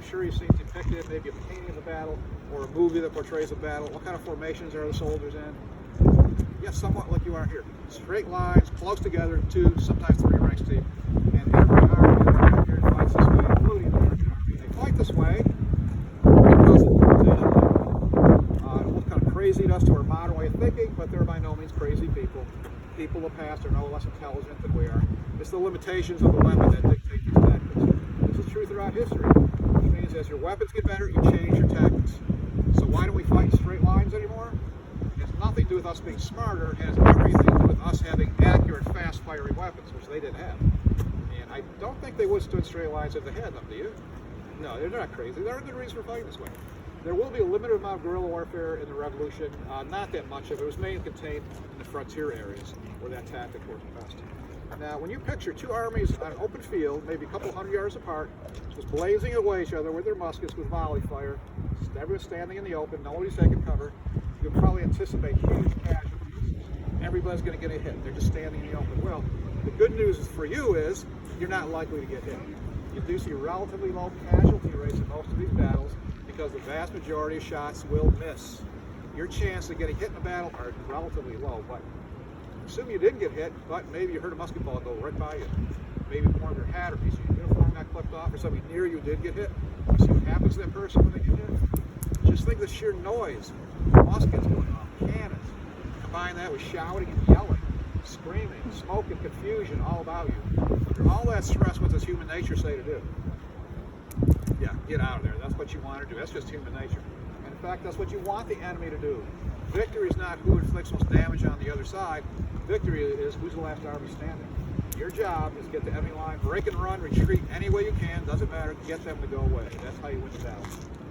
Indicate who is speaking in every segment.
Speaker 1: sure you've seen depicted, maybe a painting of the battle or a movie that portrays a battle. What kind of formations are the soldiers in? Yes, somewhat like you are here. Straight lines, close together, 2, sometimes 3 ranks deep. And every army that's here fights this way, including the American army. They fight this way because of the it looks kind of crazy to us, to our modern way of thinking, but they're by no means crazy people. People of the past are no less intelligent than we are. It's the limitations of the weapon that dictate these tactics. This is true throughout history, which means as your weapons get better, you change your tactics. So why don't we fight in straight lines anymore? It has nothing to do with us being smarter. It has everything to do with us having accurate, fast-firing weapons, which they didn't have. And I don't think they would have stood straight lines if they had them, do you? No, they're not crazy. There are good reasons for fighting this way. There will be a limited amount of guerrilla warfare in the Revolution, not that much of it. It was mainly contained in the frontier areas where that tactic worked best. Now, when you picture 2 armies on an open field, maybe a couple hundred yards apart, just blazing away each other with their muskets with volley fire, everyone's standing in the open, nobody's taking cover, you can probably anticipate huge casualties. Everybody's going to get a hit. They're just standing in the open. Well, the good news for you is you're not likely to get hit. You do see relatively low casualty rates in most of these battles because the vast majority of shots will miss. Your chance of getting hit in a battle are relatively low, but assume you didn't get hit, but maybe you heard a musket ball go right by you. Maybe part of your hat or piece of your uniform got clipped off, or somebody near you did get hit. You see what happens to that person when they get hit? Just think of the sheer noise. Muskets going off, cannons. Combine that with shouting and yelling, screaming, smoke and confusion all about you. Under all that stress, what does human nature say to do? Yeah, get out of there. That's what you want to do. That's just human nature. And in fact, that's what you want the enemy to do. Victory is not who inflicts most damage on the other side. Victory is who's the last army standing. Your job is to get the enemy line, break and run, retreat any way you can, doesn't matter, get them to go away. That's how you win the battle.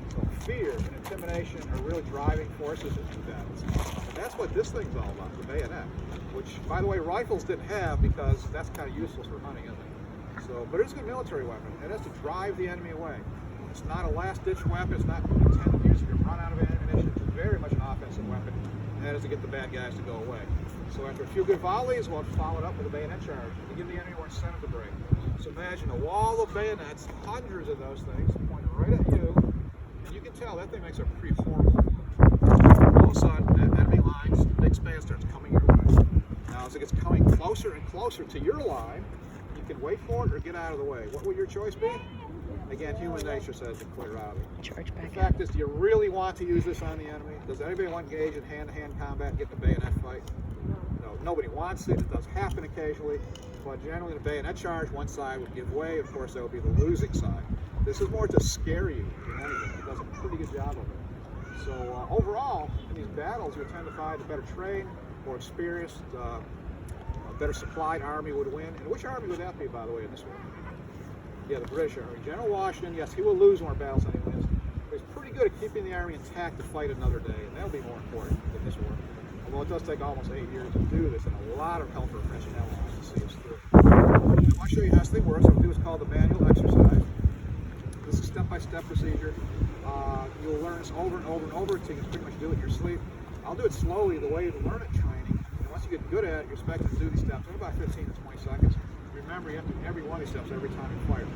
Speaker 1: So fear and intimidation are really driving forces in these battles. And that's what this thing's all about, the bayonet, which, by the way, rifles didn't have because that's kind of useless for hunting, isn't it? So, but it's a good military weapon. It has to drive the enemy away. It's not a last-ditch weapon. It's not intended to use if you run out of ammunition. It's very much an offensive weapon, and that is to get the bad guys to go away. So after a few good volleys, we'll follow it up with a bayonet charge to give the enemy more incentive to break. So imagine a wall of bayonets, hundreds of those things, pointing right at you, and you can tell that thing makes a pretty horrible noise. All of a sudden, that enemy line's big span starts coming your way. Now, as it gets coming closer and closer to your line, you can wait for it or get out of the way. What would your choice be? Again, human nature says to clear out.
Speaker 2: Charge back.
Speaker 1: The fact is, do you really want to use this on the enemy? Does anybody want to engage in hand-to-hand combat and get in a bayonet fight? No, nobody wants it. It does happen occasionally, but generally in a bayonet charge, one side would give way. Of course, that would be the losing side. This is more to scare you than anything. It does a pretty good job of it. So overall, in these battles, you tend to find a better trained, more experienced, a better supplied army would win. And which army would that be, by the way, in this one? Yeah, the British Army. General Washington, yes, he will lose more battles than he wins. But he's pretty good at keeping the army intact to fight another day, and that'll be more important than this war. Although it does take almost 8 years to do this, and a lot of help from French and allies to see us through. I want to show you how this thing works. What I'll do is called the manual exercise. This is a step-by-step procedure. You'll learn this over and over and over until you can pretty much do it in your sleep. I'll do it slowly, the way you learn it training. And once you get good at it, you're expected to do these steps in about 15 to 20 seconds. Remember, you have to do every one of these steps every time you fire.